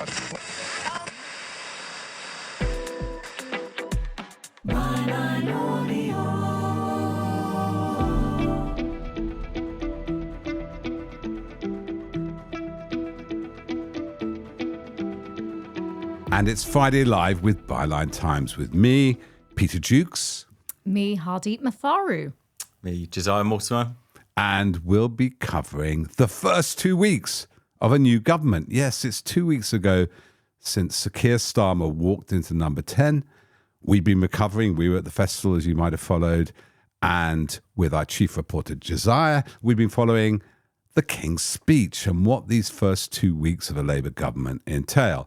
And it's Friday Live with Byline Times with me, Peter Jukes. Me, Hardeep Matharu. Me, Josiah Mortimer. And we'll be covering the first 2 weeks of a new government. Yes, it's 2 weeks ago since Sir Keir Starmer walked into number 10. We've been recovering. We were at the festival, as you might have followed. And with our chief reporter, Josiah, we've been following the King's speech and what these first 2 weeks of a Labour government entail.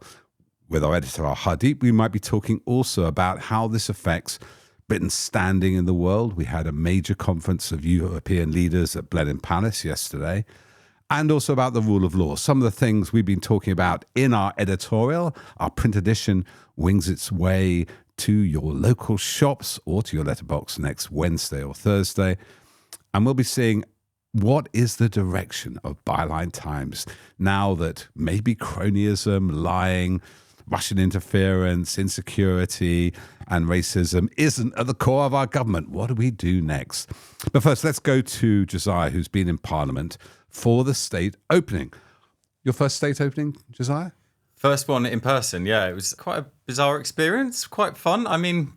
With our editor, Hardeep, we might be talking also about how this affects Britain's standing in the world. We had a major conference of European leaders at Blenheim Palace yesterday, and also about the rule of law. Some of the things we've been talking about in our editorial. Our print edition wings its way to your local shops or to your letterbox next Wednesday or Thursday. And we'll be seeing what is the direction of Byline Times now that maybe cronyism, lying, Russian interference, insecurity, and racism isn't at the core of our government. What do we do next? But first, let's go to Josiah, who's been in Parliament for the state opening. Your first state opening, Josiah? First one in person, yeah. It was quite a bizarre experience, quite fun. I mean,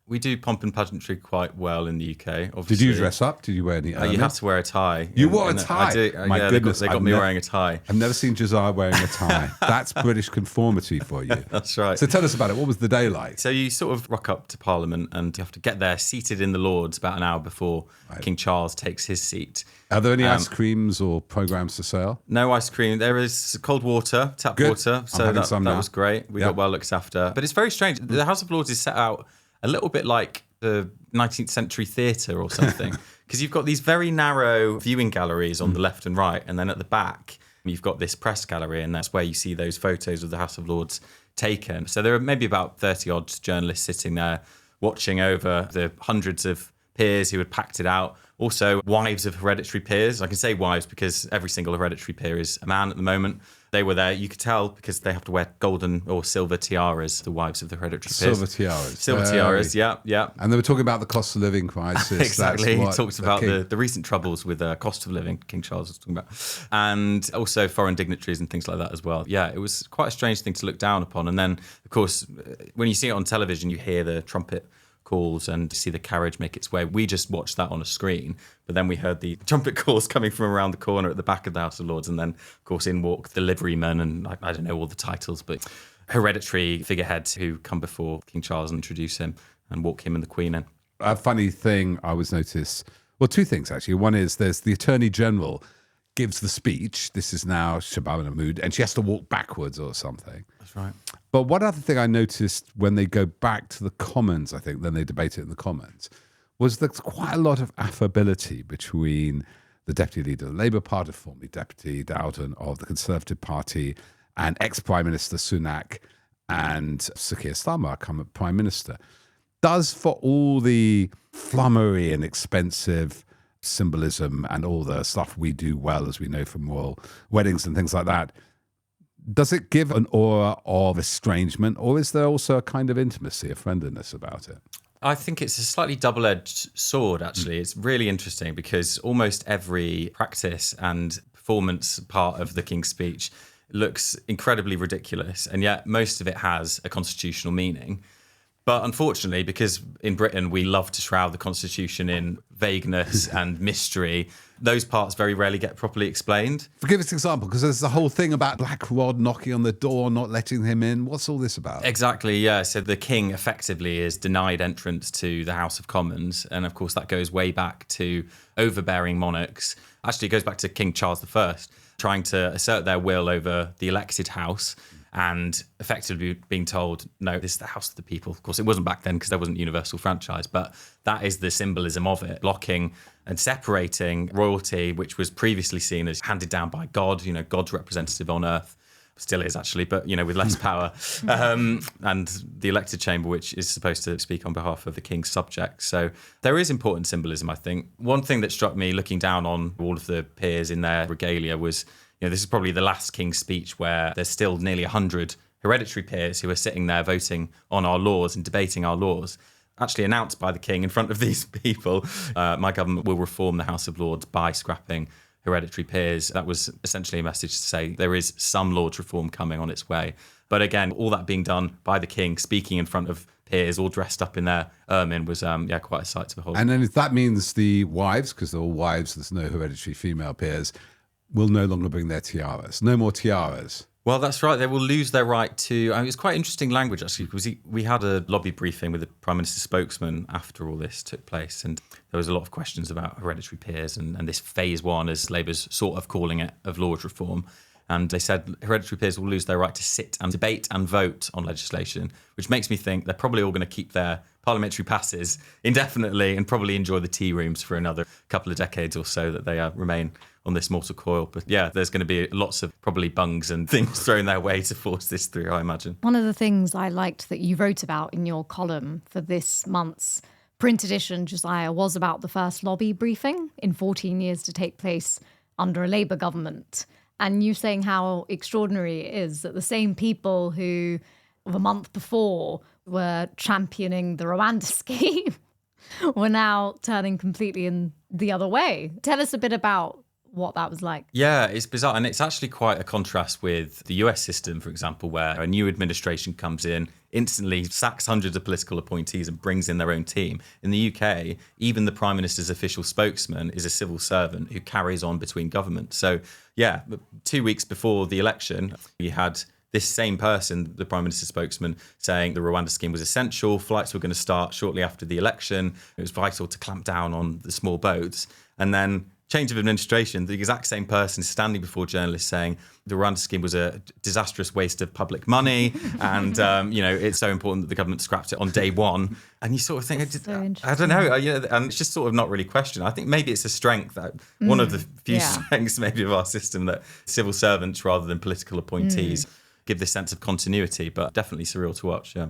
we do pomp and pageantry quite well in the UK, obviously. Did you dress up? Did you wear any you have to wear a tie. You wore a tie? I do. My yeah, goodness. They got me wearing a tie. I've never seen Josiah wearing a tie. That's British conformity for you. That's right. So tell us about it. What was the day like? So you sort of rock up to Parliament and you have to get there seated in the Lords about an hour before King Charles takes his seat. Are there any ice creams or programmes for sale? No ice cream. There is cold water, tap water. So that was great. We got well looked after. But it's very strange. The House of Lords is set out a little bit like the 19th century theatre or something, because you've got these very narrow viewing galleries on the left and right, and then at the back you've got this press gallery, and that's where you see those photos of the House of Lords taken. So there are maybe about 30 odd journalists sitting there watching over the hundreds of peers who had packed it out. Also, wives of hereditary peers. I can say wives because every single hereditary peer is a man at the moment. They were there. You could tell because they have to wear golden or silver tiaras, the wives of the hereditary peers. Silver tiaras. Silver tiaras, yeah. And they were talking about the cost of living crisis. Exactly. He talked about the recent troubles with cost of living, King Charles was talking about. And also foreign dignitaries and things like that as well. Yeah, it was quite a strange thing to look down upon. And then, of course, when you see it on television, you hear the trumpet calls and see the carriage make its way. We just watched that on a screen, but then we heard the trumpet calls coming from around the corner at the back of the House of Lords, and then, of course, in walk the liverymen, and I don't know all the titles, but hereditary figureheads who come before King Charles and introduce him and walk him and the Queen in. A funny thing I always notice, well, two things actually. One is there's the Attorney General gives the speech. This is now Shabana Mahmood, and she has to walk backwards or something. That's right. But one other thing I noticed when they go back to the Commons, I think, then they debate it in the Commons, was there's quite a lot of affability between the Deputy Leader of the Labour Party, formerly Deputy Dowden of the Conservative Party, and ex-Prime Minister Sunak and Sir Keir Starmer, current Prime Minister. Does, for all the flummery and expensive symbolism and all the stuff we do well, as we know from royal weddings and things like that, does it give an aura of estrangement, or is there also a kind of intimacy, a friendliness about it? I think it's a slightly double-edged sword, actually. It's really interesting because almost every practice and performance part of the King's speech looks incredibly ridiculous, and yet most of it has a constitutional meaning. But unfortunately, because in Britain we love to shroud the Constitution in vagueness and mystery, those parts very rarely get properly explained. Give us an example, because there's the whole thing about Black Rod knocking on the door, not letting him in. What's all this about? Exactly, yeah. So the King effectively is denied entrance to the House of Commons. And of course, that goes way back to overbearing monarchs. Actually, it goes back to King Charles I, trying to assert their will over the elected house, and effectively being told, no, this is the house of the people. Of course, it wasn't back then because there wasn't universal franchise, but that is the symbolism of it, blocking and separating royalty, which was previously seen as handed down by God, God's representative on earth. Still is, actually, but, with less power. And the elected chamber, which is supposed to speak on behalf of the king's subjects. So there is important symbolism, I think. One thing that struck me looking down on all of the peers in their regalia was, this is probably the last King's speech where there's still nearly 100 hereditary peers who are sitting there voting on our laws and debating our laws, actually announced by the king in front of these people, my government will reform the House of Lords by scrapping hereditary peers. That was essentially a message to say there is some Lords reform coming on its way. But again, all that being done by the king, speaking in front of peers all dressed up in their ermine was quite a sight to behold. And then if that means the wives, because they're all wives, there's no hereditary female peers, will no longer bring their tiaras. No more tiaras. Well, that's right. They will lose their right to... it's quite interesting language, actually, because we had a lobby briefing with the Prime Minister's spokesman after all this took place, and there was a lot of questions about hereditary peers and this phase one, as Labour's sort of calling it, of Lords reform. And they said hereditary peers will lose their right to sit and debate and vote on legislation, which makes me think they're probably all going to keep their parliamentary passes indefinitely and probably enjoy the tea rooms for another couple of decades or so that they remain on this mortal coil. But yeah, there's going to be lots of probably bungs and things thrown their way to force this through, I imagine. One of the things I liked that you wrote about in your column for this month's print edition, Josiah, was about the first lobby briefing in 14 years to take place under a Labour government. And you saying how extraordinary it is that the same people who a month before were championing the Rwanda scheme were now turning completely in the other way. Tell us a bit about what that was like. Yeah, it's bizarre. And it's actually quite a contrast with the US system, for example, where a new administration comes in, instantly sacks hundreds of political appointees and brings in their own team. In the UK, even the Prime Minister's official spokesman is a civil servant who carries on between governments. So, yeah, 2 weeks before the election, we had this same person, the Prime Minister's spokesman, saying the Rwanda scheme was essential, flights were going to start shortly after the election, it was vital to clamp down on the small boats. And then change of administration, the exact same person is standing before journalists saying the Rwanda scheme was a disastrous waste of public money and, it's so important that the government scrapped it on day one. And you sort of think, I don't know, and it's just sort of not really questioned. I think maybe it's a strength, that one of the few strengths maybe of our system, that civil servants rather than political appointees give this sense of continuity, but definitely surreal to watch, yeah.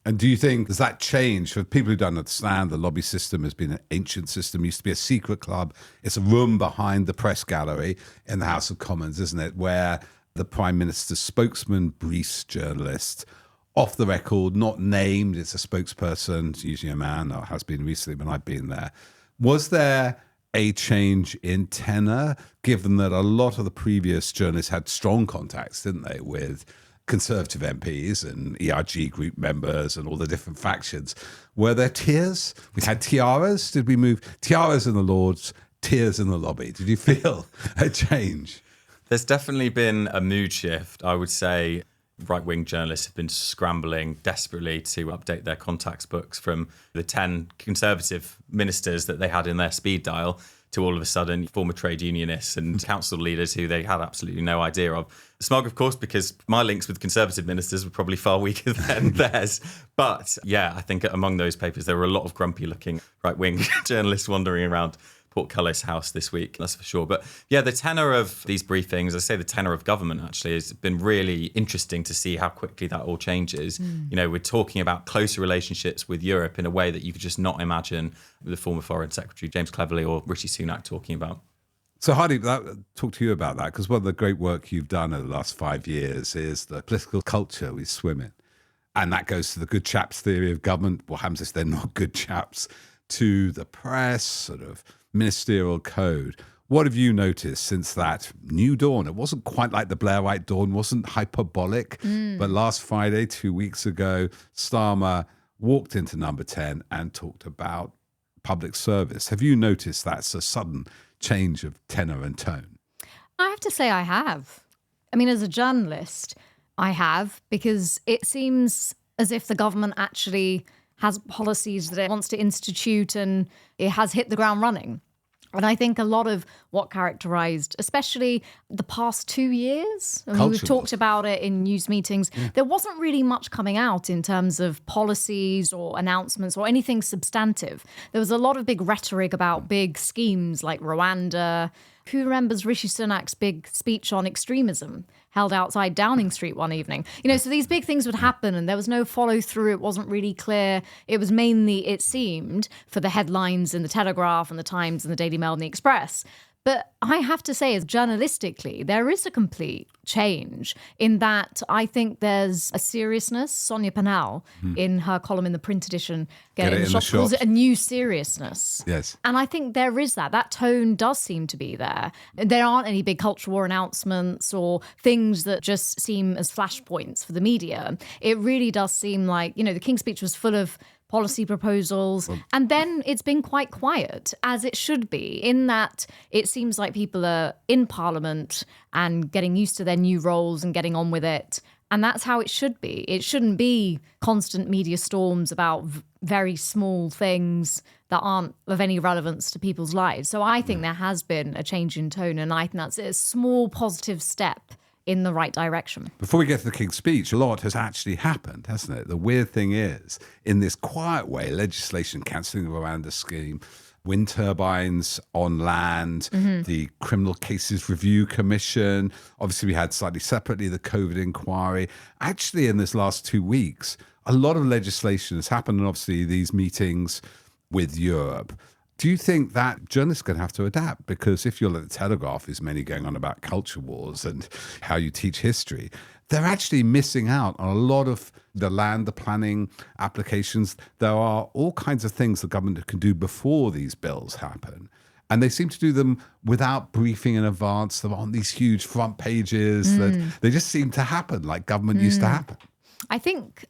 And do you think, does that change for people who don't understand? The lobby system has been an ancient system. It used to be a secret club. It's a room behind the press gallery in the House of Commons, isn't it? Where the Prime Minister's spokesman briefs journalists off the record, not named. It's a spokesperson, it's usually a man, or has been recently when I've been there. Was there a change in tenor, given that a lot of the previous journalists had strong contacts, didn't they, with Conservative MPs and ERG group members and all the different factions? Were there tears? We had tiaras. Did we move tiaras in the Lords, tears in the lobby? Did you feel a change? There's definitely been a mood shift. I would say right-wing journalists have been scrambling desperately to update their contacts books from the 10 Conservative ministers that they had in their speed dial to all of a sudden former trade unionists and council leaders who they had absolutely no idea of. Smug, of course, because my links with Conservative ministers were probably far weaker than theirs. But yeah, I think among those papers, there were a lot of grumpy-looking right-wing journalists wandering around Portcullis House this week, that's for sure. But yeah, the tenor of these briefings, I say the tenor of government actually, has been really interesting to see how quickly that all changes. We're talking about closer relationships with Europe in a way that you could just not imagine the former Foreign Secretary James Cleverly or Rishi Sunak talking about. So Hardy, talk to you about that, because one of the great work you've done over the last 5 years is the political culture we swim in. And that goes to the good chaps theory of government. What happens if they're not good chaps? To the press, sort of ministerial code. What have you noticed since that new dawn? It wasn't quite like the Blairite dawn, wasn't hyperbolic, but last Friday, 2 weeks ago, Starmer walked into number 10 and talked about public service. Have you noticed that's a sudden change of tenor and tone? I have to say I have. I mean, as a journalist, I have, because it seems as if the government actually has policies that it wants to institute and it has hit the ground running. And I think a lot of what characterized, especially the past 2 years, I mean, we've talked about it in news meetings, there wasn't really much coming out in terms of policies or announcements or anything substantive. There was a lot of big rhetoric about big schemes like Rwanda. Who remembers Rishi Sunak's big speech on extremism held outside Downing Street one evening? So these big things would happen and there was no follow through. It wasn't really clear. It was mainly, it seemed, for the headlines in the Telegraph and the Times and the Daily Mail and the Express. But I have to say, as journalistically, there is a complete change in that I think there's a seriousness. Sonia Panal, in her column in the print edition, Get It in the calls it Shops. a new seriousness. Yes. And I think there is that. That tone does seem to be there. There aren't any big culture war announcements or things that just seem as flashpoints for the media. It really does seem like, the King's Speech was full of policy proposals. And then it's been quite quiet, as it should be, in that it seems like people are in Parliament and getting used to their new roles and getting on with it. And that's how it should be. It shouldn't be constant media storms about very small things that aren't of any relevance to people's lives. So I think there has been a change in tone, and I think that's a small positive step in the right direction. Before we get to the King's Speech, a lot has actually happened, hasn't it? The weird thing is, in this quiet way, legislation cancelling the Rwanda scheme, wind turbines on land, the Criminal Cases Review Commission. Obviously, we had slightly separately the COVID inquiry. Actually, in this last 2 weeks, a lot of legislation has happened, and obviously these meetings with Europe. Do you think that journalists are going to have to adapt? Because if you're at the Telegraph, there's many going on about culture wars and how you teach history. They're actually missing out on a lot of the land, the planning applications. There are all kinds of things the government can do before these bills happen. And they seem to do them without briefing in advance. They're on these huge front pages that they just seem to happen like government used to happen. I think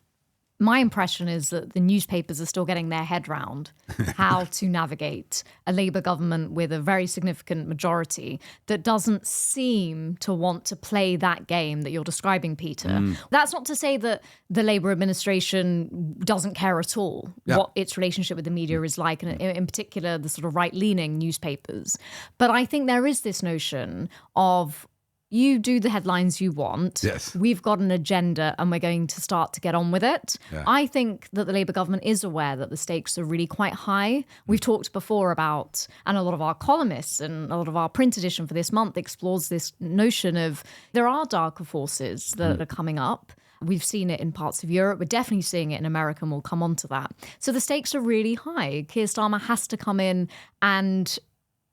my impression is that the newspapers are still getting their head round how to navigate a Labour government with a very significant majority that doesn't seem to want to play that game that you're describing, Peter. That's not to say that the Labour administration doesn't care at all what its relationship with the media is like, and in particular the sort of right-leaning newspapers. But I think there is this notion of, you do the headlines you want. Yes. We've got an agenda and we're going to start to get on with it. Yeah. I think that the Labour government is aware that the stakes are really quite high. We've talked before about, and a lot of our columnists and a lot of our print edition for this month explores this notion of there are darker forces that are coming up. We've seen it in parts of Europe. We're definitely seeing it in America, and we'll come on to that. So the stakes are really high. Keir Starmer has to come in and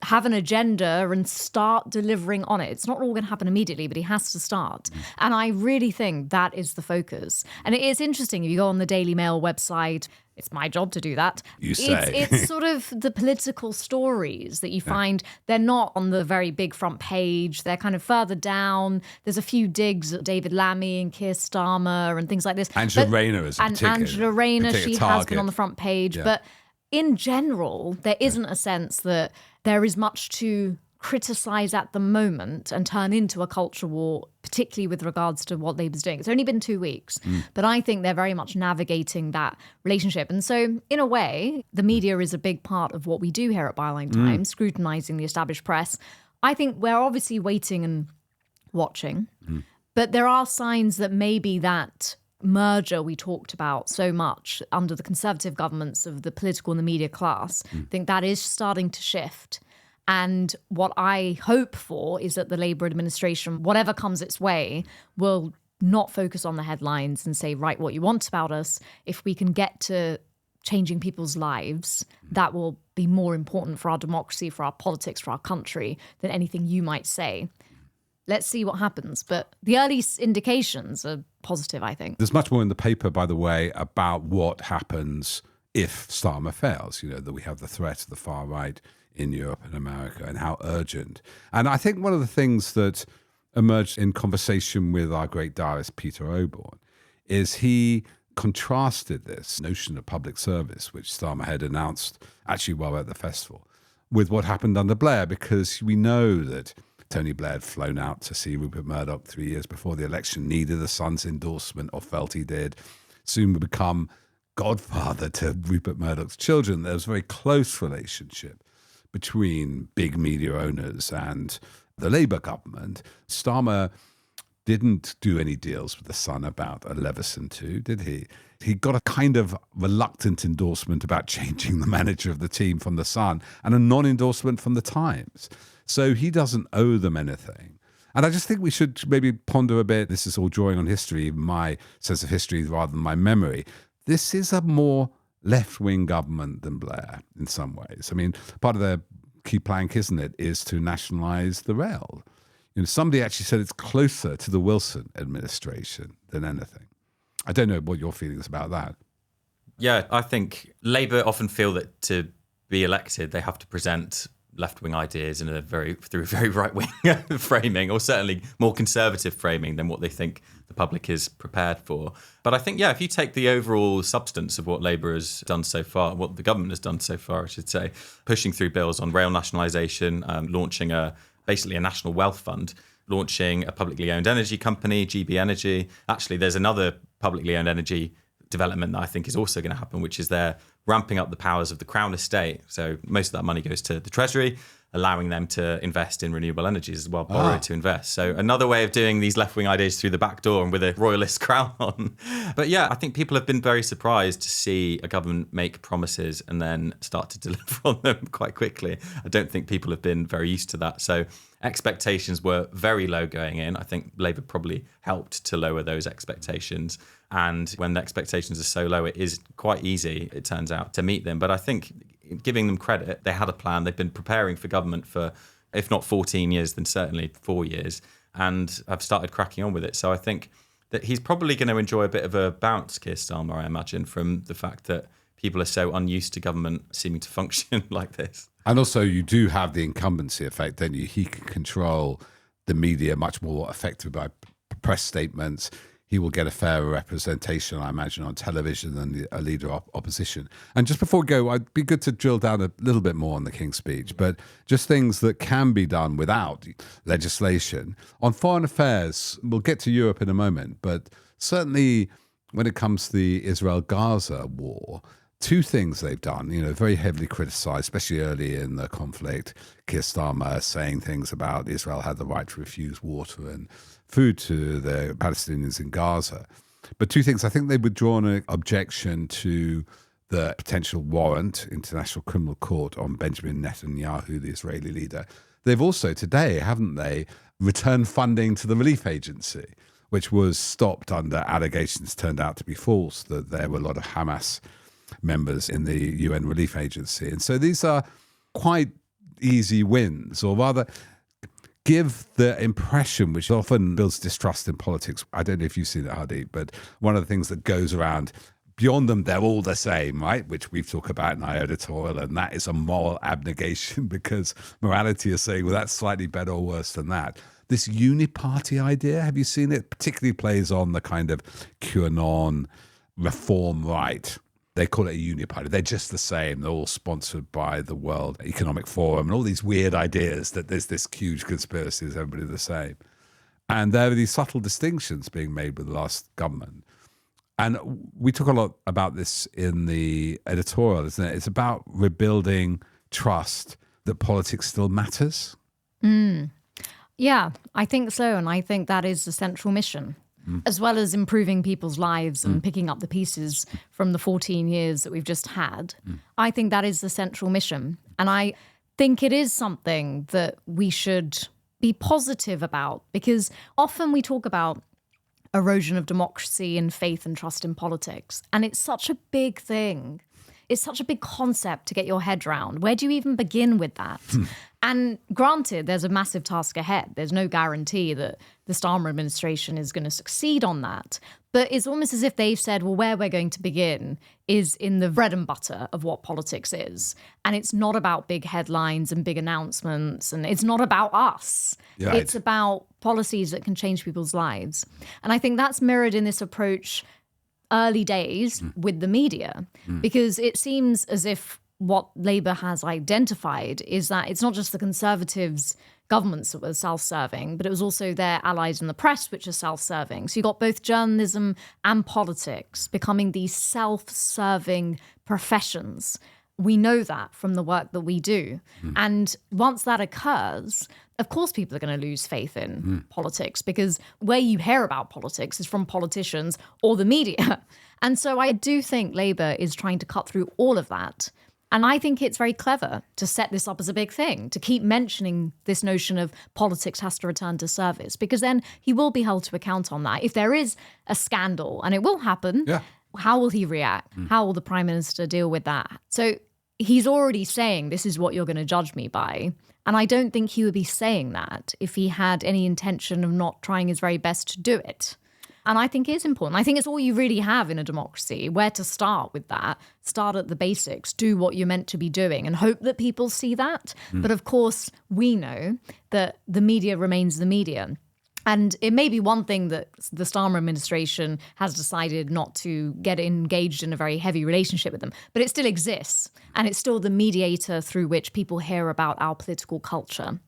have an agenda and start delivering on it. It's not all going to happen immediately, but he has to start. And I really think that is the focus. And it is interesting, if you go on the Daily Mail website, it's my job to do that. You say. It's sort of the political stories that you find, they're not on the very big front page. They're kind of further down. There's a few digs at David Lammy and Keir Starmer and things like this. Angela Rayner is Angela Rayner, she has been on the front page. Yeah. But in general, there isn't a sense that there is much to criticise at the moment and turn into a culture war, particularly with regards to what Labour's doing. It's only been 2 weeks, but I think they're very much navigating that relationship. And so, in a way, the media is a big part of what we do here at Byline Times, scrutinising the established press. I think we're obviously waiting and watching, but there are signs that maybe that merger we talked about so much under the Conservative governments of the political and the media class, I think that is starting to shift. And what I hope for is that the Labour administration, whatever comes its way, will not focus on the headlines and say, write what you want about us. If we can get to changing people's lives, that will be more important for our democracy, for our politics, for our country than anything you might say. Let's see what happens. But the early indications are positive, I think. There's much more in the paper, by the way, about what happens if Starmer fails. That we have the threat of the far right in Europe and America and how urgent. And I think one of the things that emerged in conversation with our great diarist, Peter Oborne, is he contrasted this notion of public service, which Starmer had announced actually while at the festival, with what happened under Blair, because we know that Tony Blair had flown out to see Rupert Murdoch 3 years before the election, needed the Sun's endorsement, or felt he did, soon would become godfather to Rupert Murdoch's children. There was a very close relationship between big media owners and the Labour government. Starmer didn't do any deals with the Sun about a Leveson too, did he? He got a kind of reluctant endorsement about changing the manager of the team from the Sun and a non-endorsement from the Times. So he doesn't owe them anything. And I just think we should maybe ponder a bit. This is all drawing on history, my sense of history rather than my memory. This is a more left-wing government than Blair in some ways. I mean, part of their key plank, isn't it, is to nationalise the rail. Somebody actually said it's closer to the Wilson administration than anything. I don't know what your feelings about that. Yeah, I think Labour often feel that to be elected, they have to present left-wing ideas through a very right-wing framing, or certainly more conservative framing than what they think the public is prepared for. But I think, if you take the overall substance of what Labour has done so far, what the government has done so far, I should say, pushing through bills on rail nationalisation, launching basically a national wealth fund, launching a publicly owned energy company, GB Energy. Actually, there's another publicly owned energy development that I think is also going to happen, which is they're ramping up the powers of the Crown estate. So most of that money goes to the Treasury, allowing them to invest in renewable energies as well, borrow to invest. So another way of doing these left-wing ideas through the back door and with a royalist crown on. But I think people have been very surprised to see a government make promises and then start to deliver on them quite quickly. I don't think people have been very used to that. So expectations were very low going in. I think Labour probably helped to lower those expectations. And when the expectations are so low, it is quite easy, it turns out, to meet them. But I think giving them credit, they had a plan. They've been preparing for government for, if not 14 years, then certainly 4 years, and have started cracking on with it. So I think that he's probably going to enjoy a bit of a bounce, Keir Starmer, I imagine, from the fact that people are so unused to government seeming to function like this. And also you do have the incumbency effect, don't you? He can control the media much more effectively by press statements. He will get a fairer representation, I imagine, on television than a leader of opposition. And just before we go, I'd be good to drill down a little bit more on the King's Speech, but just things that can be done without legislation. On foreign affairs, we'll get to Europe in a moment, but certainly when it comes to the Israel-Gaza war, two things they've done, very heavily criticised, especially early in the conflict. Keir Starmer saying things about Israel had the right to refuse water and food to the Palestinians in Gaza. But two things, I think they've withdrawn an objection to the potential warrant, International Criminal Court, on Benjamin Netanyahu, the Israeli leader. They've also today, haven't they, returned funding to the relief agency, which was stopped under allegations turned out to be false, that there were a lot of Hamas members in the UN Relief Agency. And so these are quite easy wins, or rather give the impression, which often builds distrust in politics. I don't know if you've seen it, Hadi, but one of the things that goes around, beyond them, they're all the same, right? Which we've talked about in our editorial, and that is a moral abnegation, because morality is saying, well, that's slightly better or worse than that. This uniparty idea, have you seen it? Particularly plays on the kind of QAnon reform right. They call it a uniparty. They're just the same. They're all sponsored by the World Economic Forum and all these weird ideas that there's this huge conspiracy, is everybody the same. And there are these subtle distinctions being made with the last government. And we talk a lot about this in the editorial, isn't it? It's about rebuilding trust that politics still matters. Yeah, I think so. And I think that is the central mission. As well as improving people's lives and picking up the pieces from the 14 years that we've just had. I think that is the central mission. And I think it is something that we should be positive about, because often we talk about erosion of democracy and faith and trust in politics. And it's such a big thing. It's such a big concept to get your head around. Where do you even begin with that? And granted, there's a massive task ahead. There's no guarantee that the Starmer administration is going to succeed on that. But it's almost as if they've said, well, where we're going to begin is in the bread and butter of what politics is. And it's not about big headlines and big announcements. And it's not about us. Yeah, it's about policies that can change people's lives. And I think that's mirrored in this approach early days with the media, because it seems as if what Labour has identified is that it's not just the Conservatives' governments that were self-serving, but it was also their allies in the press, which are self-serving. So you got both journalism and politics becoming these self-serving professions. We know that from the work that we do. And once that occurs, of course, people are going to lose faith in politics, because where you hear about politics is from politicians or the media. And so I do think Labour is trying to cut through all of that. And I think it's very clever to set this up as a big thing, to keep mentioning this notion of politics has to return to service, because then he will be held to account on that. If there is a scandal, and it will happen, how will he react? How will the Prime Minister deal with that? So he's already saying this is what you're going to judge me by. And I don't think he would be saying that if he had any intention of not trying his very best to do it. And I think it is important. I think it's all you really have in a democracy, where to start with that. Start at the basics, do what you're meant to be doing and hope that people see that. But of course, we know that the media remains the media. And it may be one thing that the Starmer administration has decided not to get engaged in a very heavy relationship with them, but it still exists. And it's still the mediator through which people hear about our political culture.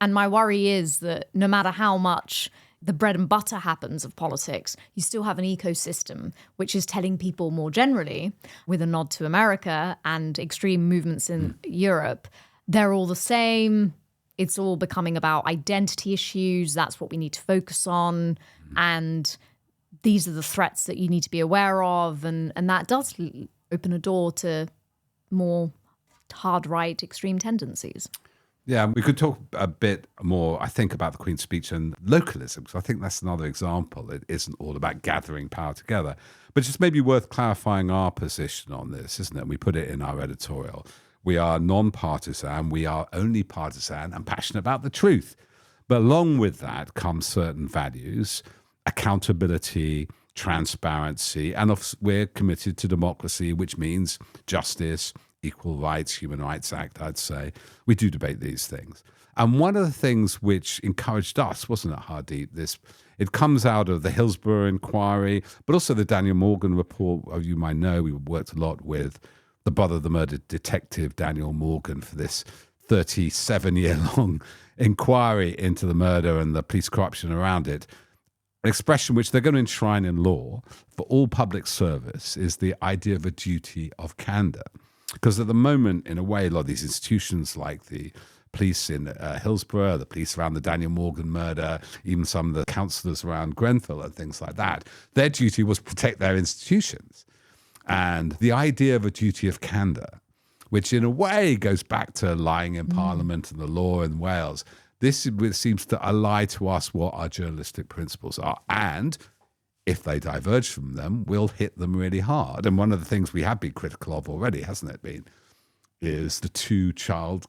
And my worry is that no matter how much the bread and butter happens of politics, you still have an ecosystem which is telling people more generally, with a nod to America and extreme movements in Europe, they're all the same. It's all becoming about identity issues. That's what we need to focus on. And these are the threats that you need to be aware of. And that does open a door to more hard right extreme tendencies. Yeah, we could talk a bit more, I think, about the Queen's speech and localism, because I think that's another example. It isn't all about gathering power together. But it's maybe worth clarifying our position on this, isn't it? We put it in our editorial. We are non-partisan. We are only partisan and passionate about the truth. But along with that comes certain values, accountability, transparency, and we're committed to democracy, which means justice, Equal Rights, Human Rights Act, I'd say. We do debate these things. And one of the things which encouraged us, wasn't it, Hardeep, it comes out of the Hillsborough inquiry, but also the Daniel Morgan report. You might know, we worked a lot with the brother of the murdered detective, Daniel Morgan, for this 37-year-long inquiry into the murder and the police corruption around it. An expression which they're going to enshrine in law for all public service is the idea of a duty of candor. Because at the moment, in a way, a lot of these institutions like the police in Hillsborough, the police around the Daniel Morgan murder, even some of the councillors around Grenfell and things like that, their duty was to protect their institutions. And the idea of a duty of candor, which in a way goes back to lying in Parliament and the law in Wales, this seems to ally to us what our journalistic principles are. And if they diverge from them, we'll hit them really hard. And one of the things we have been critical of already, hasn't it been, is the 2-child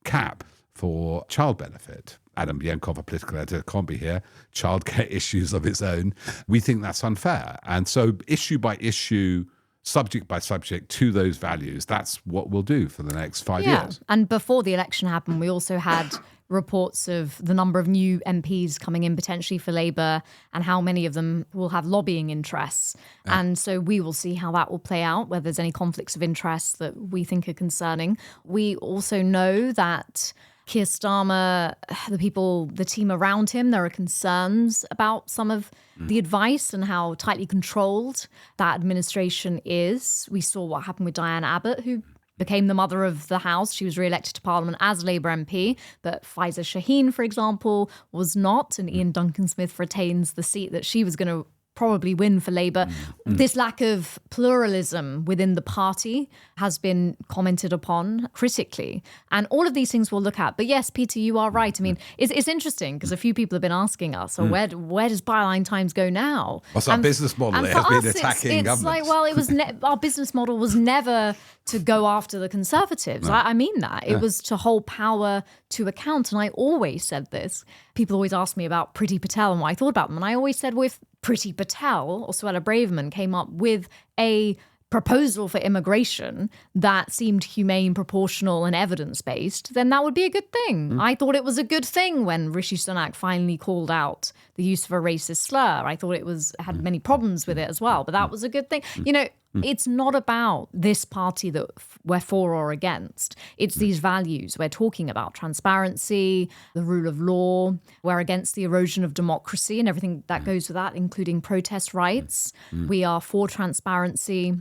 cap for child benefit. Adam Bienkov, a political editor, can't be here. Childcare issues of its own. We think that's unfair. And so issue by issue, subject by subject to those values, that's what we'll do for the next 5 years. And before the election happened, we also had reports of the number of new MPs coming in potentially for Labour and how many of them will have lobbying interests. And so we will see how that will play out, whether there's any conflicts of interest that we think are concerning. We also know that Keir Starmer, the team around him, there are concerns about some of the advice and how tightly controlled that administration is. We saw what happened with Diane Abbott, who became the mother of the House. She was re-elected to Parliament as Labour MP, but Faiza Shaheen, for example, was not, and Ian Duncan-Smith retains the seat that she was going to probably win for Labour. This lack of pluralism within the party has been commented upon critically. And all of these things we'll look at. But yes, Peter, you are right. I mean, it's interesting because a few people have been asking us, where does Byline Times go now? What's our business model? It has been attacking governments. It's like, well, it was our business model was never to go after the Conservatives. No. I mean that. It was to hold power to account. And I always said this. People always ask me about Priti Patel and what I thought about them. And I always said, well, if Priti Patel or Suella Braverman came up with a proposal for immigration that seemed humane, proportional and evidence-based, then that would be a good thing. I thought it was a good thing when Rishi Sunak finally called out the use of a racist slur. I thought it had many problems with it as well, but that was a good thing. You know, it's not about this party that we're for or against. It's these values. We're talking about transparency, the rule of law. We're against the erosion of democracy and everything that goes with that, including protest rights. We are for transparency.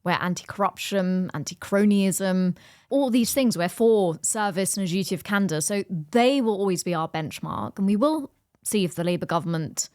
We're anti-corruption, anti-cronyism, all these things. We're for service and a duty of candour. So they will always be our benchmark. And we will see if the Labour government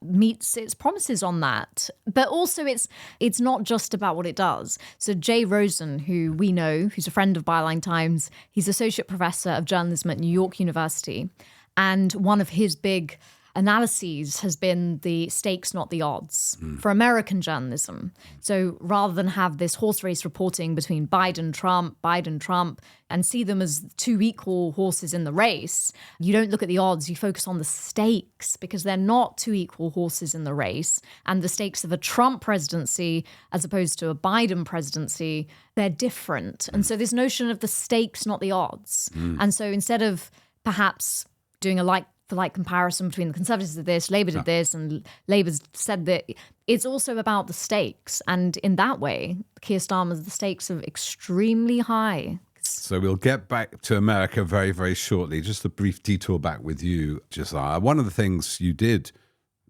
meets its promises on that. But also it's not just about what it does. So Jay Rosen, who we know, who's a friend of Byline Times, he's Associate Professor of Journalism at New York University. And one of his big analyses has been the stakes, not the odds, for American journalism. So rather than have this horse race reporting between Biden, Trump, and see them as two equal horses in the race, you don't look at the odds, you focus on the stakes, because they're not two equal horses in the race. And the stakes of a Trump presidency as opposed to a Biden presidency, they're different. And so this notion of the stakes, not the odds. And so instead of perhaps doing a like-for-like comparison between the Conservatives did this, Labour did this, and Labour's said that, it's also about the stakes. And in that way, Keir Starmer's, the stakes are extremely high. So we'll get back to America very, very shortly. Just a brief detour back with you, Josiah. One of the things you did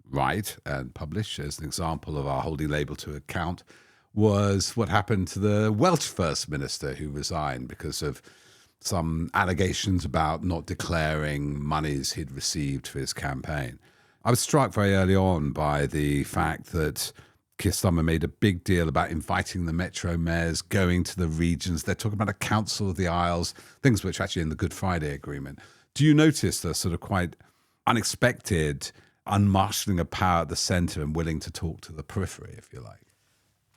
write and publish as an example of our holding Labour to account was what happened to the Welsh First Minister who resigned because of some allegations about not declaring monies he'd received for his campaign. I was struck very early on by the fact that Keir Starmer made a big deal about inviting the metro mayors, going to the regions. They're talking about a Council of the Isles, things which actually in the Good Friday Agreement. Do you notice the sort of quite unexpected unmarshalling of power at the centre and willing to talk to the periphery, if you like?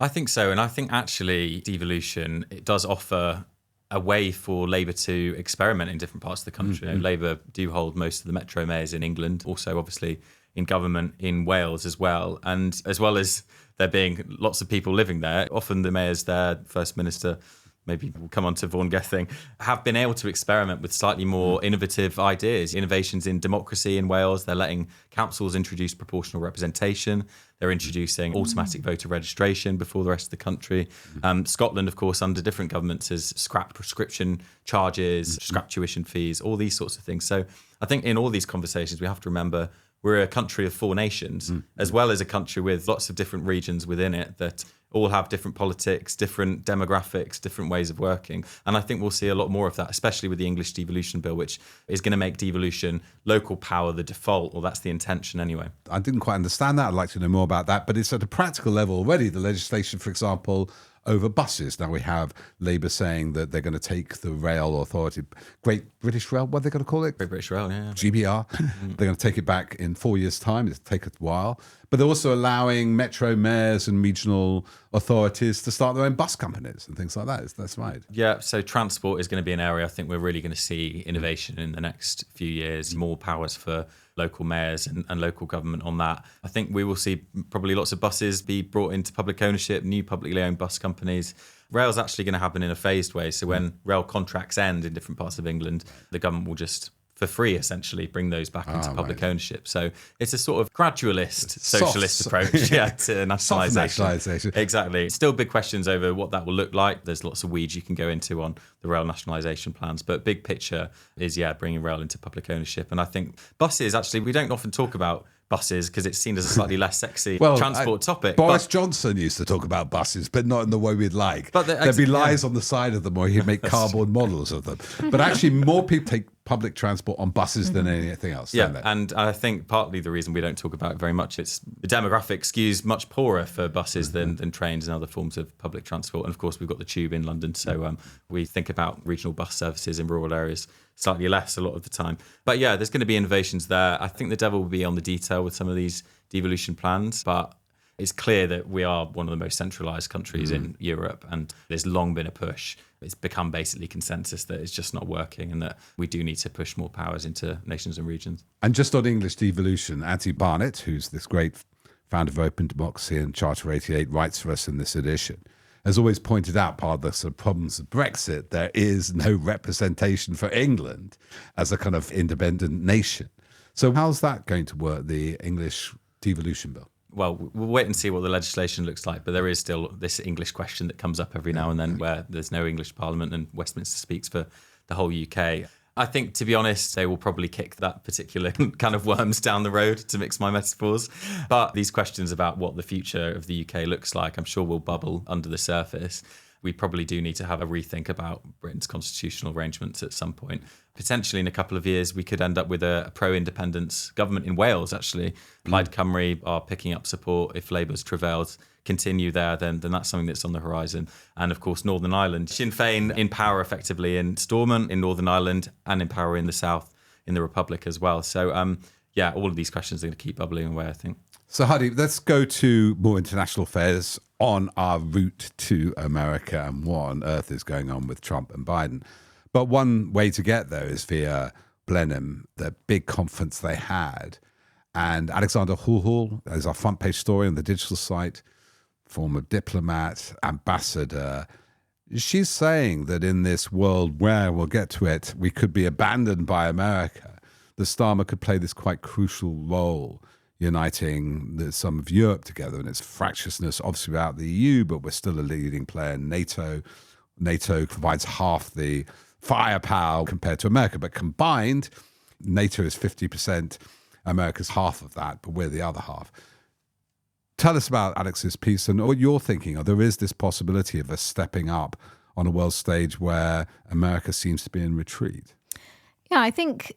I think so. And I think actually devolution, it does offer a way for Labour to experiment in different parts of the country. You know, Labour do hold most of the metro mayors in England, also obviously in government in Wales as well. And as well as there being lots of people living there, often the mayors there, First Minister, maybe we'll come on to Vaughan Gething, have been able to experiment with slightly more innovative ideas, innovations in democracy in Wales. They're letting councils introduce proportional representation. They're introducing automatic voter registration before the rest of the country. Scotland, of course, under different governments has scrapped prescription charges, scrapped tuition fees, all these sorts of things. So I think in all these conversations, we have to remember we're a country of 4 nations, as well as a country with lots of different regions within it that all have different politics, different demographics, different ways of working. And I think we'll see a lot more of that, especially with the English devolution bill, which is going to make devolution local power the default, or that's the intention anyway. I didn't quite understand that. I'd like to know more about that. But it's at a practical level already. The legislation, for example, over buses. Now we have Labour saying that they're going to take the rail authority, Great British Rail, what are they going to call it? Great British Rail, yeah. GBR. They're going to take it back in 4 years' time. It'll take a while. But they're also allowing metro mayors and regional authorities to start their own bus companies and things like that. That's right. Yeah, so transport is going to be an area I think we're really going to see innovation in the next few years, more powers for local mayors and local government on that. I think we will see probably lots of buses be brought into public ownership, new publicly owned bus companies. Rail's actually going to happen in a phased way. So when rail contracts end in different parts of England, the government will just, for free, essentially, bring those back into public ownership. So it's a sort of gradualist, socialist approach to nationalisation. Exactly. Still big questions over what that will look like. There's lots of weeds you can go into on the rail nationalisation plans. But big picture is, bringing rail into public ownership. And I think buses, actually, we don't often talk about buses because it's seen as a slightly less sexy transport topic. Boris Johnson used to talk about buses, but not in the way we'd like. But there'd be lies on the side of them, or he'd make cardboard models of them. But actually, more people take public transport on buses than anything else. Yeah, and I think partly the reason we don't talk about it very much, it's the demographic skews much poorer for buses than trains and other forms of public transport. And of course, we've got the tube in London, so we think about regional bus services in rural areas slightly less a lot of the time. But yeah, there's going to be innovations there. I think the devil will be on the detail with some of these devolution plans, but it's clear that we are one of the most centralised countries in Europe, and there's long been a push. It's become basically consensus that it's just not working and that we do need to push more powers into nations and regions. And just on English devolution, Anthony Barnett, who's this great founder of Open Democracy and Charter 88, writes for us in this edition, has always pointed out part of the sort of problems of Brexit. There is no representation for England as a kind of independent nation. So how's that going to work, the English devolution bill? Well, we'll wait and see what the legislation looks like, but there is still this English question that comes up every now and then where there's no English Parliament and Westminster speaks for the whole UK. I think, to be honest, they will probably kick that particular kind of worms down the road, to mix my metaphors. But these questions about what the future of the UK looks like, I'm sure will bubble under the surface. We probably do need to have a rethink about Britain's constitutional arrangements at some point. Potentially in a couple of years, we could end up with a pro-independence government in Wales, actually. Plaid Cymru are picking up support. If Labour's travails continue there, then that's something that's on the horizon. And of course, Northern Ireland. Sinn Féin in power effectively in Stormont in Northern Ireland and in power in the south in the Republic as well. So yeah, all of these questions are going to keep bubbling away, I think. So, Hadi, let's go to more international affairs on our route to America and what on earth is going on with Trump and Biden. But one way to get there is via Blenheim, the big conference they had. And Alexander Huhul is our front page story on the digital site, former diplomat, ambassador. She's saying that in this world where, we'll get to it, we could be abandoned by America, the Starmer could play this quite crucial role, uniting some of Europe together and its fractiousness, obviously without the EU, but we're still a leading player in NATO. NATO provides half the firepower compared to America, but combined, NATO is 50%, America's half of that, but we're the other half. Tell us about Alex's piece and what you're thinking of. There is this possibility of us stepping up on a world stage where America seems to be in retreat. Yeah, I think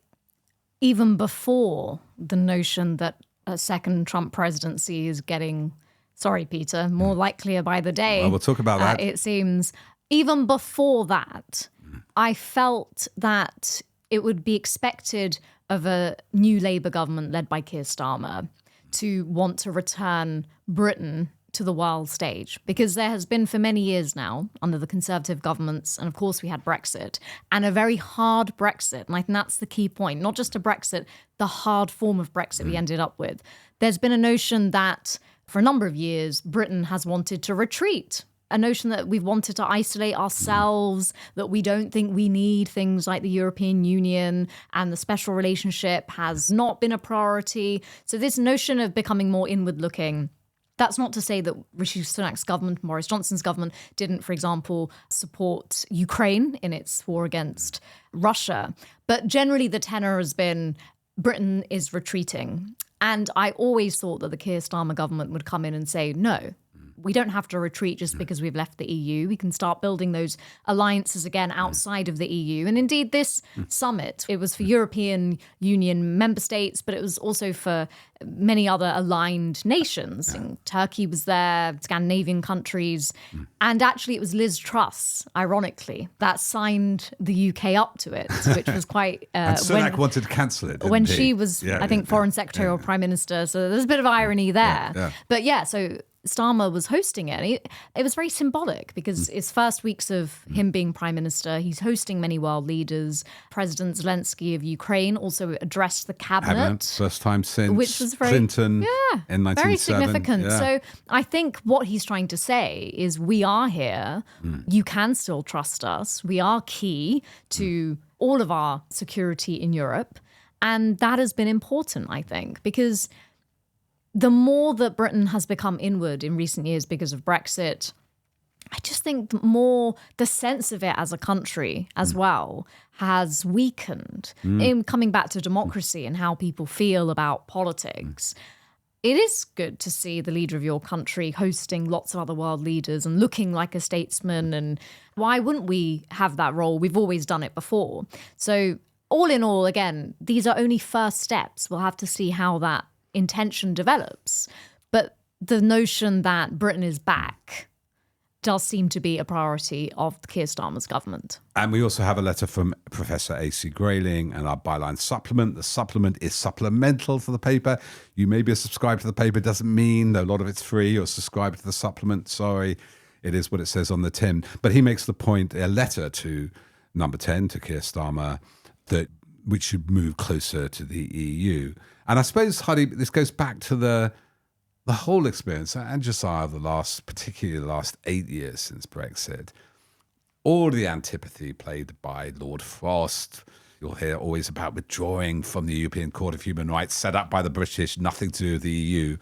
even before the notion that a second Trump presidency is getting, sorry, Peter, more likelier by the day. Well, we'll talk about that. It seems. Even before that, I felt that it would be expected of a new Labour government led by Keir Starmer to want to return Britain to the world stage, because there has been for many years now under the Conservative governments, and of course we had Brexit, and a very hard Brexit. And I think that's the key point, not just a Brexit, the hard form of Brexit we ended up with. There's been a notion that for a number of years, Britain has wanted to retreat, a notion that we've wanted to isolate ourselves, that we don't think we need things like the European Union, and the special relationship has not been a priority. So this notion of becoming more inward looking, that's not to say that Rishi Sunak's government, Boris Johnson's government, didn't, for example, support Ukraine in its war against Russia. But generally the tenor has been Britain is retreating. And I always thought that the Keir Starmer government would come in and say, no, we don't have to retreat just because we've left the EU. We can start building those alliances again outside of the EU. And indeed, this summit, it was for European Union member states, but it was also for many other aligned nations. And Turkey was there, Scandinavian countries. And actually, it was Liz Truss, ironically, that signed the UK up to it, which was quite... and Sunak wanted to cancel it, when she was, I think, Foreign Secretary or Prime Minister. So there's a bit of irony there. But yeah, so Starmer was hosting it. It was very symbolic because it's first weeks of him being prime minister. He's hosting many world leaders. President Zelensky of Ukraine also addressed the cabinet. First time since which was very, Clinton in 1997. Very significant. Yeah. So I think what he's trying to say is we are here. You can still trust us. We are key to all of our security in Europe. And that has been important, I think, because the more that Britain has become inward in recent years because of Brexit, I just think the more the sense of it as a country as well has weakened. In coming back to democracy and how people feel about politics, it is good to see the leader of your country hosting lots of other world leaders and looking like a statesman. And why wouldn't we have that role? We've always done it before. So all in all, again, these are only first steps. We'll have to see how that intention develops, but the notion that Britain is back does seem to be a priority of Keir Starmer's government. And we also have a letter from Professor A.C. Grayling and our Byline supplement. The supplement is supplemental to the paper. You may be a subscriber to the paper. It doesn't mean a lot of it's free or subscribe to the supplement. Sorry, it is what it says on the tin. But he makes the point, a letter to number 10, to Keir Starmer, that we should move closer to the EU. And I suppose, Hadi, this goes back to the whole experience, and Josiah, particularly the last 8 years since Brexit. All the antipathy played by Lord Frost. You'll hear always about withdrawing from the European Court of Human Rights, set up by the British, nothing to do with the EU.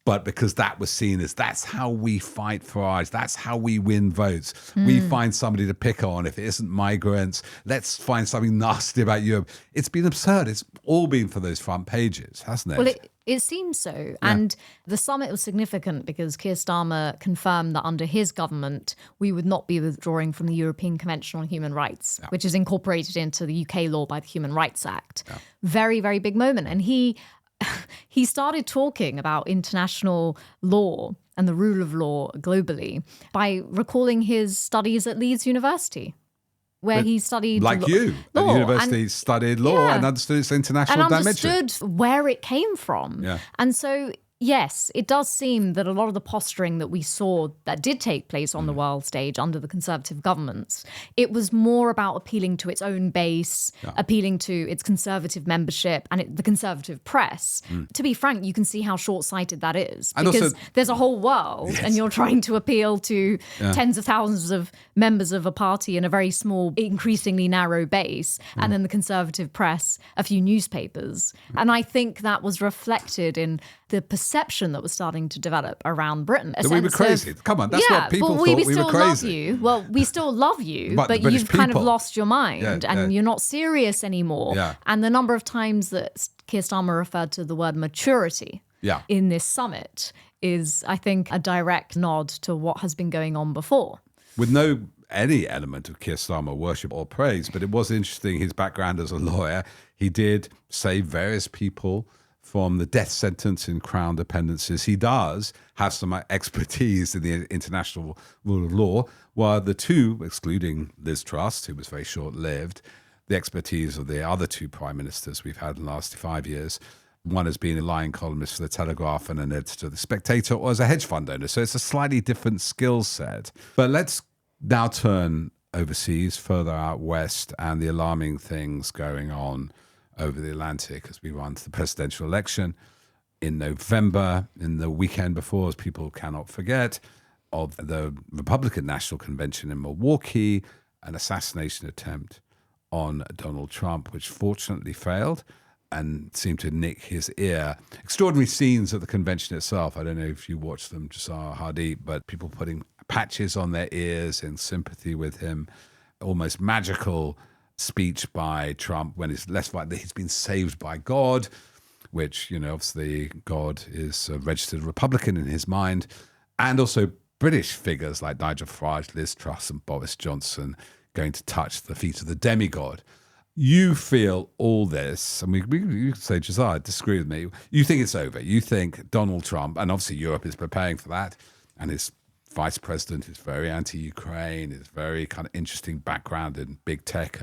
But because that was seen as that's how we fight for ours, that's how we win votes. We find somebody to pick on. If it isn't migrants, let's find something nasty about Europe. It's been absurd. It's all been for those front pages, hasn't it? Well, it seems so. Yeah. And the summit was significant because Keir Starmer confirmed that under his government, we would not be withdrawing from the European Convention on Human Rights, which is incorporated into the UK law by the Human Rights Act. Very, very big moment. And he started talking about international law and the rule of law globally by recalling his studies at Leeds University. where he studied like you at law, university, studied law Yeah. and understood its international and dimension. understood where it came from. Yeah. And so, yes, it does seem that a lot of the posturing that we saw that did take place on the world stage under the Conservative governments, it was more about appealing to its own base, appealing to its Conservative membership and the Conservative press. To be frank, you can see how short-sighted that is. And Because also, there's a whole world and you're trying to appeal to tens of thousands of members of a party in a very small, increasingly narrow base, and then the Conservative press, a few newspapers. And I think that was reflected in the perception that was starting to develop around Britain. that we were crazy. Come on, that's what people but thought we we still were love crazy. you. Well, we still love you, But the but British you've kind of people. lost your mind and you're not serious anymore. Yeah. And the number of times that Keir Starmer referred to the word maturity in this summit is, I think, a direct nod to what has been going on before. With any element of Keir Starmer worship or praise, but it was interesting, his background as a lawyer. He did save various people from the death sentence in Crown dependencies. He does have some expertise in the international rule of law, while the two, excluding Liz Truss, who was very short-lived, the expertise of the other two prime ministers we've had in the last 5 years. One has been a line columnist for The Telegraph and an editor of The Spectator, or as a hedge fund owner. So it's a slightly different skill set. But let's now turn overseas, further out west, and the alarming things going on over the Atlantic as we run to the presidential election in November, in the weekend before, as people cannot forget, of the Republican National Convention in Milwaukee, an assassination attempt on Donald Trump, which fortunately failed and seemed to nick his ear. Extraordinary scenes at the convention itself. I don't know if you watched them, Jasiah Hardy, but people putting patches on their ears in sympathy with him. Almost magical speech by Trump when it's less like that he's been saved by God, which, you know, obviously God is a registered Republican in his mind. And also British figures like Nigel Farage, Liz Truss and Boris Johnson going to touch the feet of the demigod. You feel all this, and you say, Josiah, disagree with me. You think it's over. You think Donald Trump, and obviously Europe is preparing for that, and his vice president is very anti-Ukraine, is very kind of interesting background in big tech,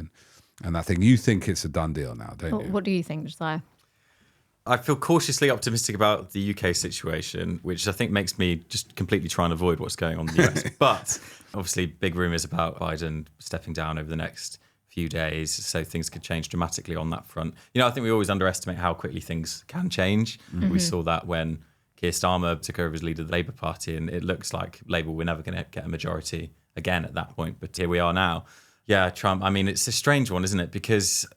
and I think you think it's a done deal now, don't you? What do you think, Josiah? I feel cautiously optimistic about the UK situation, which I think makes me just completely try and avoid what's going on in the US. But obviously, big rumours about Biden stepping down over the next few days, so things could change dramatically on that front. You know, I think we always underestimate how quickly things can change. Mm-hmm. We saw that when Keir Starmer took over as leader of the Labour Party, and it looks like Labour were never going to get a majority again at that point. But here we are now. Yeah, Trump, I mean, it's a strange one, isn't it? Because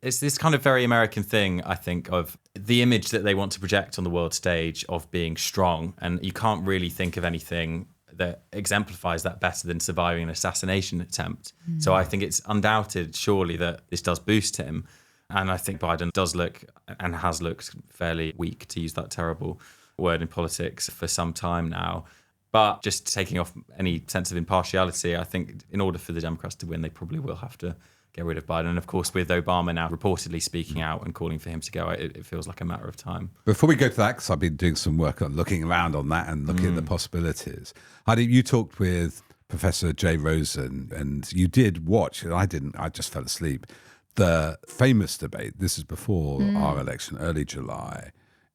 it's this kind of very American thing, I think, of the image that they want to project on the world stage of being strong. And you can't really think of anything that exemplifies that better than surviving an assassination attempt. Mm. So I think it's undoubted, surely, that this does boost him. And I think Biden does look and has looked fairly weak, to use that terrible word in politics, for some time now. But just taking off any sense of impartiality, I think in order for the Democrats to win, they probably will have to get rid of Biden. And of course, with Obama now reportedly speaking out and calling for him to go, it feels like a matter of time. Before we go to that, because I've been doing some work on looking around on that and looking at the possibilities. Heidi, you talked with Professor Jay Rosen, and you did watch, and I didn't, I just fell asleep, the famous debate. This is before our election, early July.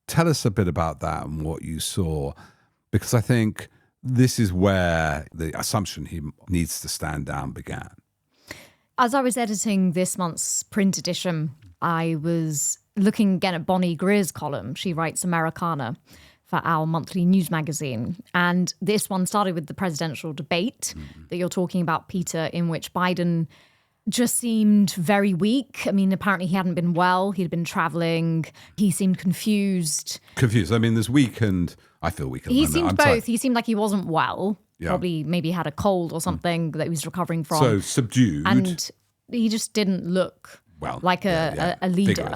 Tell us a bit about that and what you saw, because I think this is where the assumption he needs to stand down began. As I was editing this month's print edition, I was looking again at Bonnie Greer's column. She writes Americana for our monthly news magazine. And this one started with the presidential debate that you're talking about, Peter, in which Biden just seemed very weak. I mean, apparently he hadn't been well. He'd been traveling. He seemed confused. Confused. I mean, there's weak and I feel weak. He seemed both. He seemed like he wasn't well. Yeah. Probably maybe had a cold or something that he was recovering from. So subdued. And he just didn't look like a leader,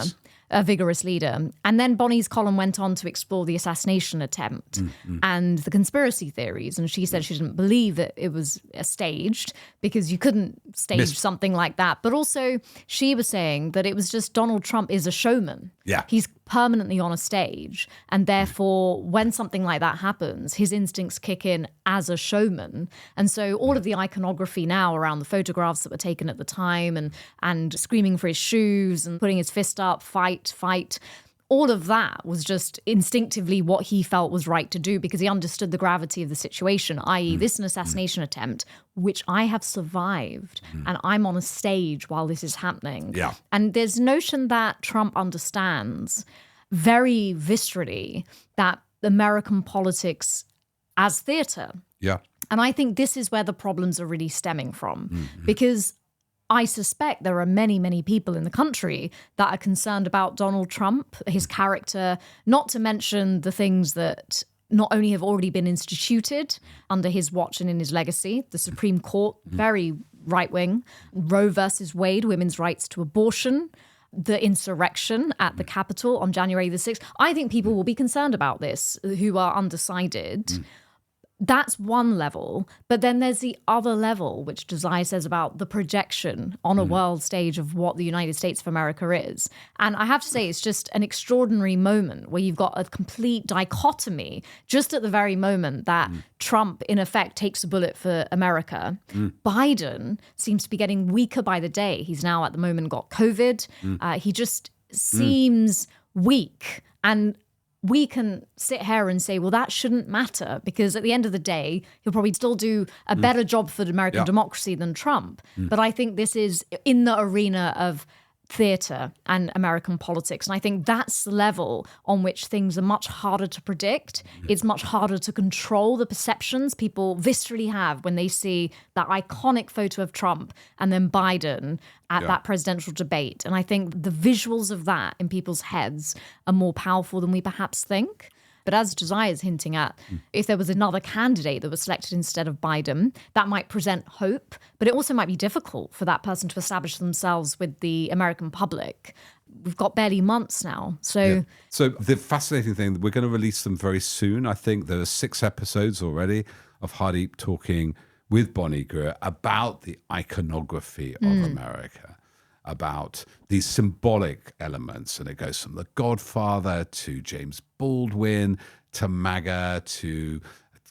a vigorous leader. And then Bonnie's column went on to explore the assassination attempt and the conspiracy theories. And she said she didn't believe that it was staged because you couldn't stage something like that. But also she was saying that it was just Donald Trump is a showman. Yeah. He's permanently on a stage. And therefore, when something like that happens, his instincts kick in as a showman. And so all of the iconography now around the photographs that were taken at the time and screaming for his shoes and putting his fist up, fight, fight, all of that was just instinctively what he felt was right to do because he understood the gravity of the situation, i.e. this is an assassination attempt, which I have survived and I'm on a stage while this is happening. Yeah. And there's notion that Trump understands very viscerally that American politics as theater. Yeah. And I think this is where the problems are really stemming from because I suspect there are many, many people in the country that are concerned about Donald Trump, his character, not to mention the things that not only have already been instituted under his watch and in his legacy, the Supreme Court, very right-wing, Roe versus Wade, women's rights to abortion, the insurrection at the Capitol on January the 6th. I think people will be concerned about this who are undecided. That's one level, but then there's the other level, which Josiah says about the projection on a world stage of what the United States of America is. And I have to say, it's just an extraordinary moment where you've got a complete dichotomy just at the very moment that Trump, in effect, takes a bullet for America. Biden seems to be getting weaker by the day. He's now at the moment got COVID. He just seems weak. And we can sit here and say, well, that shouldn't matter because at the end of the day, he'll probably still do a better job for American democracy than Trump. But I think this is in the arena of theater and American politics. And I think that's the level on which things are much harder to predict. It's much harder to control the perceptions people viscerally have when they see that iconic photo of Trump and then Biden at that presidential debate. And I think the visuals of that in people's heads are more powerful than we perhaps think. But as Josiah is hinting at, if there was another candidate that was selected instead of Biden, that might present hope, but it also might be difficult for that person to establish themselves with the American public. We've got barely months now. So the fascinating thing, we're going to release them very soon. I think there are 6 episodes already of Hardeep talking with Bonnie Greer about the iconography of America, about these symbolic elements. And it goes from The Godfather to James Baldwin to MAGA to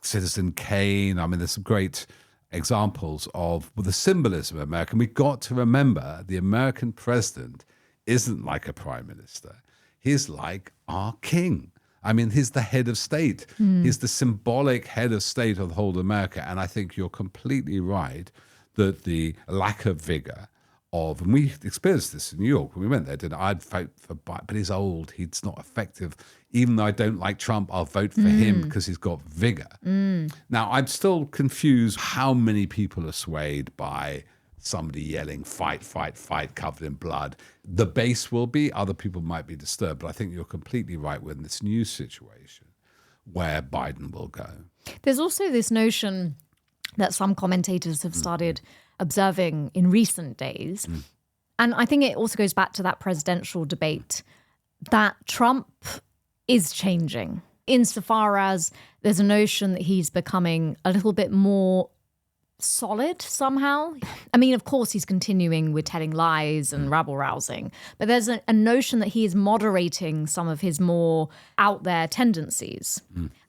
Citizen Kane. I mean, there's some great examples of the symbolism of America. And we've got to remember the American president isn't like a prime minister. He's like our king. I mean, he's the head of state. He's the symbolic head of state of the whole of America. And I think you're completely right that the lack of vigor and we experienced this in New York when we went there, didn't I? I'd vote for Biden, but he's old. He's not effective. Even though I don't like Trump, I'll vote for him because he's got vigor. Now, I'm still confused how many people are swayed by somebody yelling, fight, fight, fight, covered in blood. The base will be, other people might be disturbed, but I think you're completely right with this new situation where Biden will go. There's also this notion that some commentators have started observing in recent days. And I think it also goes back to that presidential debate that Trump is changing insofar as there's a notion that he's becoming a little bit more solid somehow. I mean, of course, he's continuing with telling lies and rabble-rousing, but there's a notion that he is moderating some of his more out there tendencies.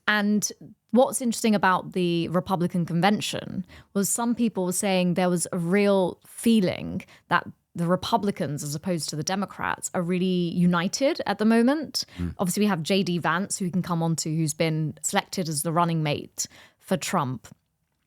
And what's interesting about the Republican convention was some people were saying there was a real feeling that the Republicans, as opposed to the Democrats, are really united at the moment. Obviously, we have J.D. Vance, who we can come on to, who's been selected as the running mate for Trump.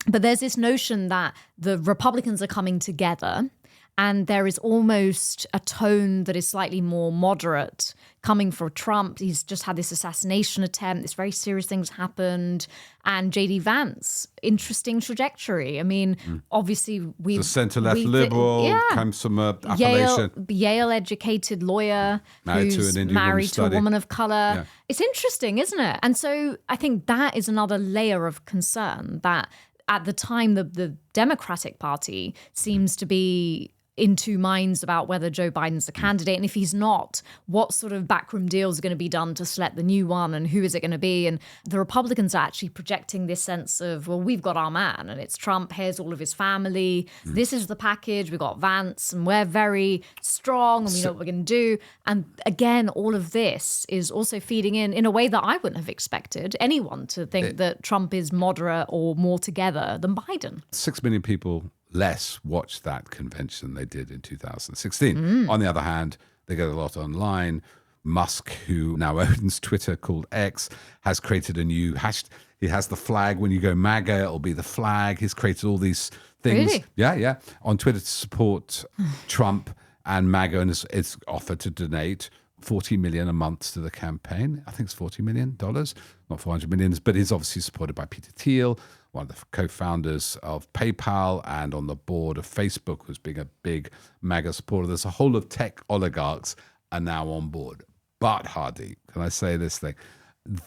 But there's this notion that the Republicans are coming together and there is almost a tone that is slightly more moderate coming from Trump. He's just had this assassination attempt. This very serious things happened. And J.D. Vance, interesting trajectory. I mean, obviously the centre-left liberal, comes from Appalachian. Yale-educated lawyer who's married to a woman of color. Yeah. It's interesting, isn't it? And so I think that is another layer of concern that at the time the Democratic Party seems to be in two minds about whether Joe Biden's the candidate. And if he's not, what sort of backroom deals are going to be done to select the new one, and who is it going to be? And the Republicans are actually projecting this sense of, well, we've got our man, and it's Trump. Here's all of his family. This is the package. We've got Vance, and we're very strong, and we know what we're going to do. And again, all of this is also feeding in a way that I wouldn't have expected anyone to think that Trump is moderate or more together than Biden. 6 million people less watched that convention than they did in 2016. On the other hand, they get a lot online. Musk, who now owns Twitter, called X, has created a new hashtag. He has the flag. When you go MAGA, it'll be the flag. He's created all these things. Really? Yeah. On Twitter to support Trump and MAGA, and it's offered to donate $40 million a month to the campaign. I think it's $40 million, not $400 million, but he's obviously supported by Peter Thiel, one of the co-founders of PayPal, and on the board of Facebook, who's being a big MAGA supporter. There's a whole of tech oligarchs are now on board. But Hardy, can I say this thing?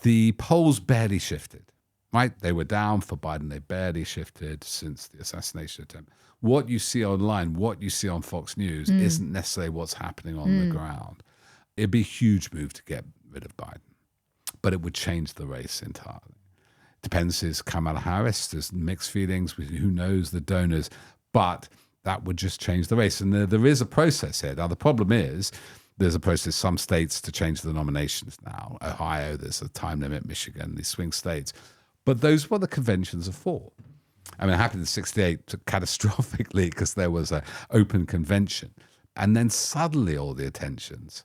The polls barely shifted, right? They were down for Biden. They barely shifted since the assassination attempt. What you see online, what you see on Fox News isn't necessarily what's happening on the ground. It'd be a huge move to get rid of Biden, but it would change the race entirely. Depends, is Kamala Harris, there's mixed feelings with who knows the donors, but that would just change the race. And there is a process here. Now, the problem is there's a process, some states to change the nominations now. Ohio, there's a time limit, Michigan, these swing states. But those were the conventions are for. I mean, it happened in 68 catastrophically because there was an open convention. And then suddenly all the attention's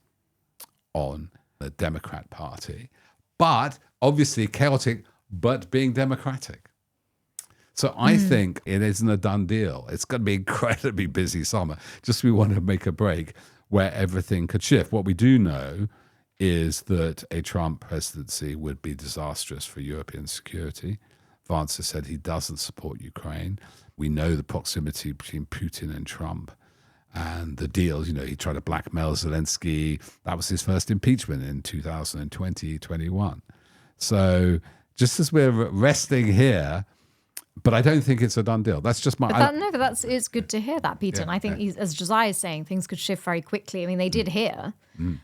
on the Democrat Party, but obviously chaotic, but being democratic. So I think it isn't a done deal. It's going to be incredibly busy summer. Just we want to make a break where everything could shift. What we do know is that a Trump presidency would be disastrous for European security. Vance has said he doesn't support Ukraine. We know the proximity between Putin and Trump. And the deals, he tried to blackmail Zelensky. That was his first impeachment in 2020-21. So just as we're resting here, but I don't think it's a done deal. That's just my... It's good to hear that, Peter. And I think, as Josiah is saying, things could shift very quickly. I mean, they did here.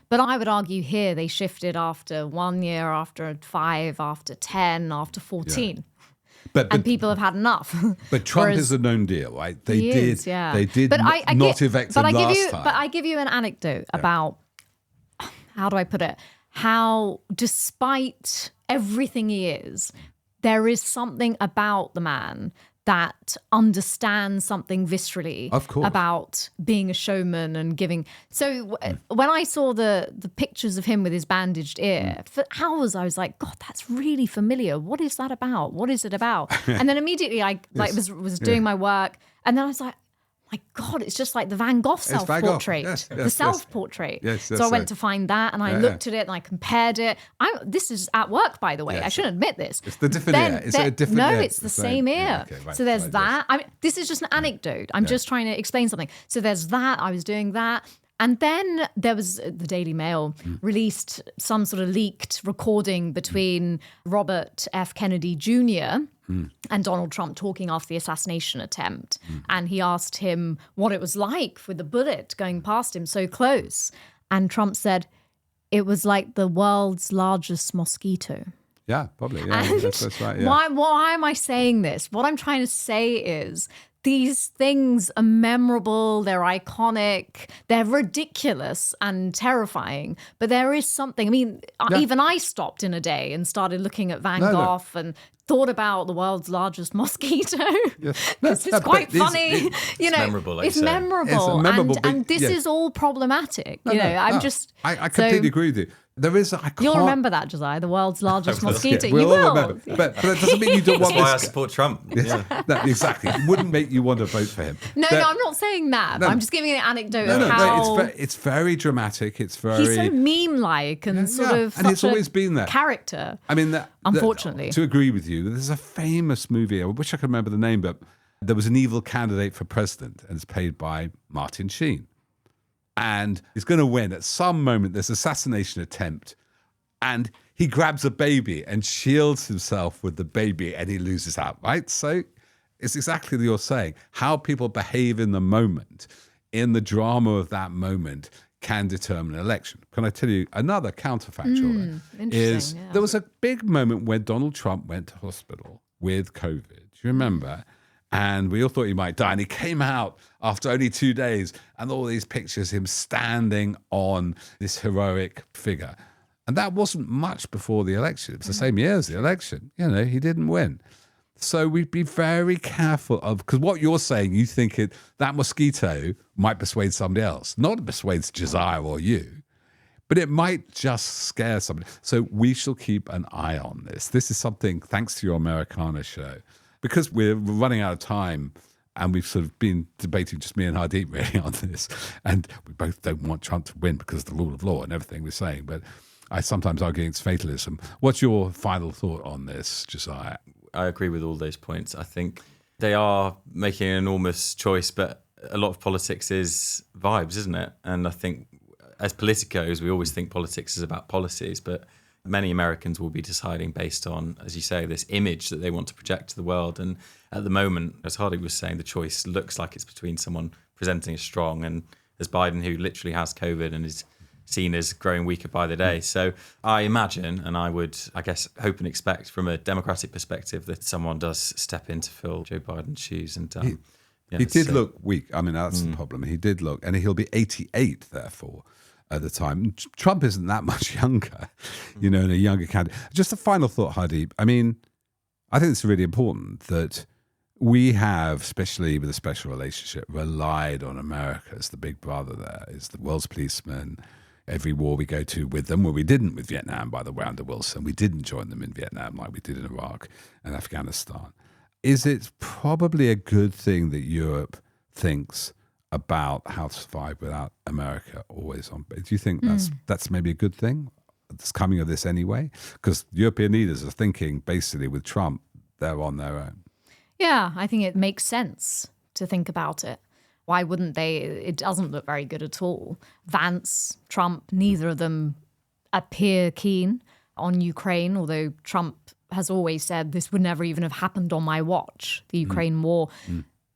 But I would argue here they shifted after 1 year, after 5, after 10, after 14. Yeah. And people have had enough. But Trump is a known deal, right? They did not evict him last time. But I give you an anecdote about, how do I put it? How despite everything he is, there is something about the man that understands something viscerally about being a showman and giving. So when I saw the pictures of him with his bandaged ear, for hours I was like, God, that's really familiar. What is that about? What is it about? And then immediately I was doing my work, and then I was like, my God, it's just like the Van Gogh self-portrait, the self-portrait. So I went to find that, and I looked at it, and I compared it. This is at work, by the way. I shouldn't admit this. It's the different ear. Is it a different ear? No, it's the same ear. Yeah, okay, right, so there's that. I mean, this is just an anecdote. I'm just trying to explain something. So there's that. I was doing that. And then there was the Daily Mail released some sort of leaked recording between Robert F. Kennedy Jr. And Donald Trump talking after the assassination attempt. And he asked him what it was like with the bullet going past him so close. And Trump said, it was like the world's largest mosquito. Yeah, probably. Yeah, that's right. Yeah. Why am I saying this? What I'm trying to say is these things are memorable, they're iconic, they're ridiculous and terrifying, but there is something. I mean, even I stopped in a day and started looking at Van Gogh and thought about the world's largest mosquito. It's quite funny. It's memorable. It's memorable. And this is all problematic. I completely agree with you. There is. You'll remember that, Josiah, the world's largest mosquito. We'll you will. Remember. But that doesn't mean you don't want That's why I support Trump. Exactly. It wouldn't make you want to vote for him. No, I'm not saying that. I'm just giving an anecdote of how... It's very dramatic. It's very... He's so meme-like and sort of and it's always been that character. I mean, unfortunately. To agree with you, there's a famous movie, I wish I could remember the name, but there was an evil candidate for president, and it's played by Martin Sheen. And he's going to win. At some moment, there's an assassination attempt, and he grabs a baby and shields himself with the baby, and he loses out, right? So it's exactly what you're saying. How people behave in the moment in the drama of that moment can determine an election. Can I tell you another counterfactual? Is there was a big moment when Donald Trump went to hospital with COVID. Do you remember? And we all thought he might die. And he came out after only 2 days, and all these pictures, him standing on this heroic figure. And that wasn't much before the election. It was the same year as the election. You know, he didn't win. So we'd be very careful of, because what you're saying, you think that mosquito might persuade somebody else. Not it persuades Josiah or you, but it might just scare somebody. So we shall keep an eye on this. This is something, thanks to your Americana show, because we're running out of time and we've sort of been debating, just me and Hardeep really, on this. And we both don't want Trump to win because of the rule of law and everything we're saying. But I sometimes argue against fatalism. What's your final thought on this, Josiah? I agree with all those points. I think they are making an enormous choice, but a lot of politics is vibes, isn't it? And I think as politicos, we always think politics is about policies, but many Americans will be deciding based on, as you say, this image that they want to project to the world. And at the moment, as Hardy was saying, the choice looks like it's between someone presenting as strong and as Biden, who literally has COVID and is seen as growing weaker by the day. So I imagine, and I would, I guess, hope and expect from a democratic perspective that someone does step in to fill Joe Biden's shoes. And he did look weak. I mean, that's the problem. He did look, and he'll be 88, therefore, at the time. Trump isn't that much younger, you know, and a younger candidate. Just a final thought, Hardeep. I mean, I think it's really important that we have, especially with a special relationship, relied on America as the big brother there, as the world's policeman. Every war we go to with them, well, we didn't with Vietnam, by the way, under Wilson. We didn't join them in Vietnam like we did in Iraq and Afghanistan. Is it probably a good thing that Europe thinks about how to survive without America always on? Do you think that's maybe a good thing that's coming of this anyway? Because European leaders are thinking, basically, with Trump, they're on their own. Yeah, I think it makes sense to think about it. Why wouldn't they? It doesn't look very good at all. Vance, Trump, neither of them appear keen on Ukraine, although Trump has always said this would never even have happened on my watch, the Ukraine war.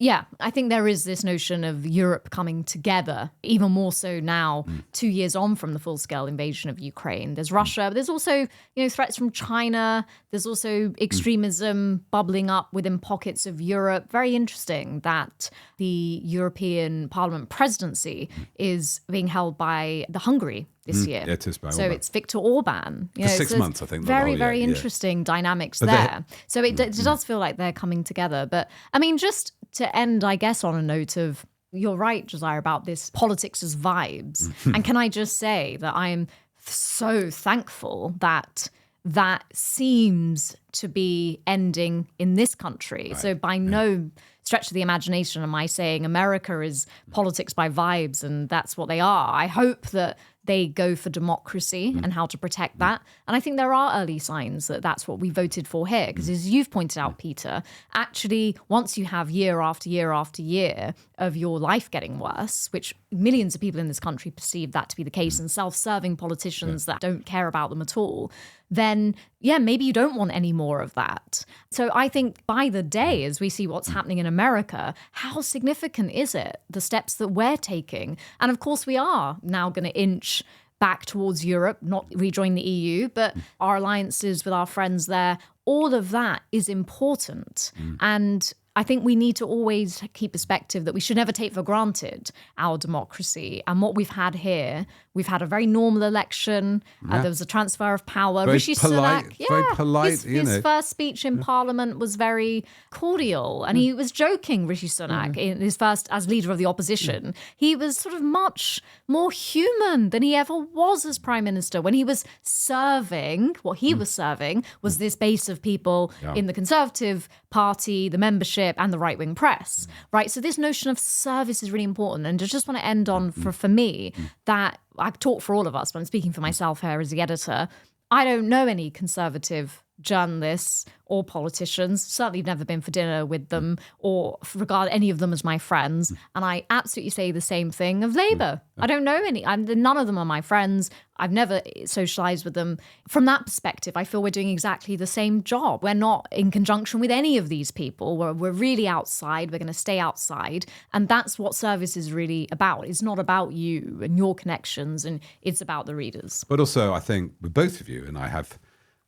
Yeah, I think there is this notion of Europe coming together, even more so now, 2 years on from the full-scale invasion of Ukraine. There's Russia, but there's also, threats from China. There's also extremism bubbling up within pockets of Europe. Very interesting that the European Parliament presidency is being held by Hungary this year. It is by so Orban. It's Viktor Orban. For 6 months, I think. Very interesting dynamics there. So it does feel like they're coming together. But I mean, just to end, I guess, on a note of, you're right, Josiah, about this politics as vibes. And can I just say that I am so thankful that that seems to be ending in this country. Right. So by no stretch of the imagination am I saying America is politics by vibes and that's what they are. I hope that they go for democracy and how to protect that. And I think there are early signs that that's what we voted for here. Because as you've pointed out, Peter, actually, once you have year after year after year of your life getting worse, which millions of people in this country perceive that to be the case, and self-serving politicians that don't care about them at all, then, yeah, maybe you don't want any more of that. So I think by the day, as we see what's happening in America, how significant is it, the steps that we're taking? And of course, we are now going to inch back towards Europe, not rejoin the EU, but our alliances with our friends there. All of that is important. And I think we need to always keep perspective that we should never take for granted our democracy. And what we've had here, we've had a very normal election. There was a transfer of power. Very Rishi polite, Sunak, very polite. His first speech in Parliament was very cordial. And he was joking, Rishi Sunak, in his first as leader of the opposition. He was sort of much more human than he ever was as Prime Minister. When he was serving, what he was serving was this base of people in the Conservative Party, the membership, and the right-wing press, right? So this notion of service is really important. And I just want to end on, for me, that I talk for all of us, but I'm speaking for myself here as the editor, I don't know any Conservative journalists or politicians. Certainly never been for dinner with them or regard any of them as my friends. And I absolutely say the same thing of Labour. I don't know any. None of them are my friends. I've never socialized with them. From that perspective, I feel we're doing exactly the same job. We're not in conjunction with any of these people. We're really outside. We're going to stay outside. And that's what service is really about. It's not about you and your connections, and it's about the readers. But also, I think with both of you, and I have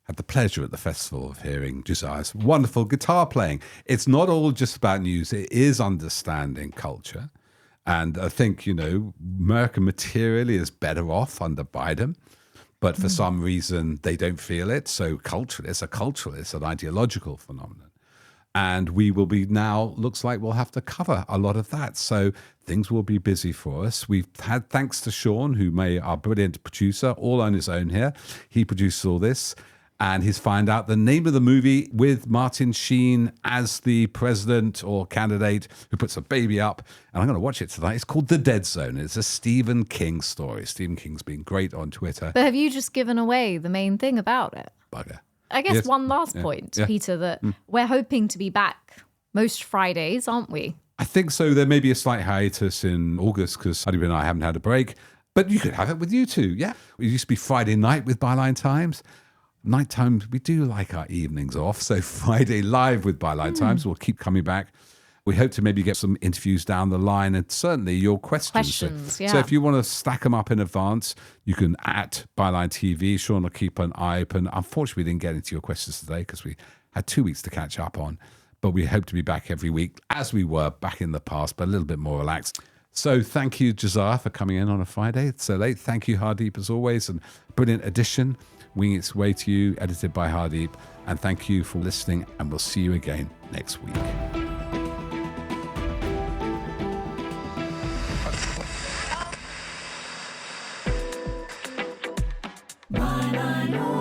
had the pleasure at the festival of hearing Josiah's wonderful guitar playing. It's not all just about news. It is understanding culture. And I think, America materially is better off under Biden, but for some reason they don't feel it. So it's an ideological phenomenon. And we will be now, looks like we'll have to cover a lot of that. So things will be busy for us. We've had, thanks to Sean, our brilliant producer, all on his own here. He produced all this. And he's found out the name of the movie with Martin Sheen as the president or candidate who puts a baby up. And I'm going to watch it tonight. It's called The Dead Zone. It's a Stephen King story. Stephen King's been great on Twitter. But have you just given away the main thing about it? Bugger. I guess one last point, Peter, that we're hoping to be back most Fridays, aren't we? I think so. There may be a slight hiatus in August because Hadi and I haven't had a break. But you could have it with you two. Yeah. It used to be Friday night with Byline Times. Nighttime, we do like our evenings off. So Friday live with Byline Times. We'll keep coming back. We hope to maybe get some interviews down the line and certainly your questions. So if you want to stack them up in advance, you can at Byline TV. Sean will keep an eye open. Unfortunately, we didn't get into your questions today because we had 2 weeks to catch up on. But we hope to be back every week as we were back in the past, but a little bit more relaxed. So thank you, Josiah, for coming in on a Friday. It's so late. Thank you, Hardeep, as always. And brilliant edition. Winging Its Way to You, edited by Hardeep. And thank you for listening, and we'll see you again next week. Byline.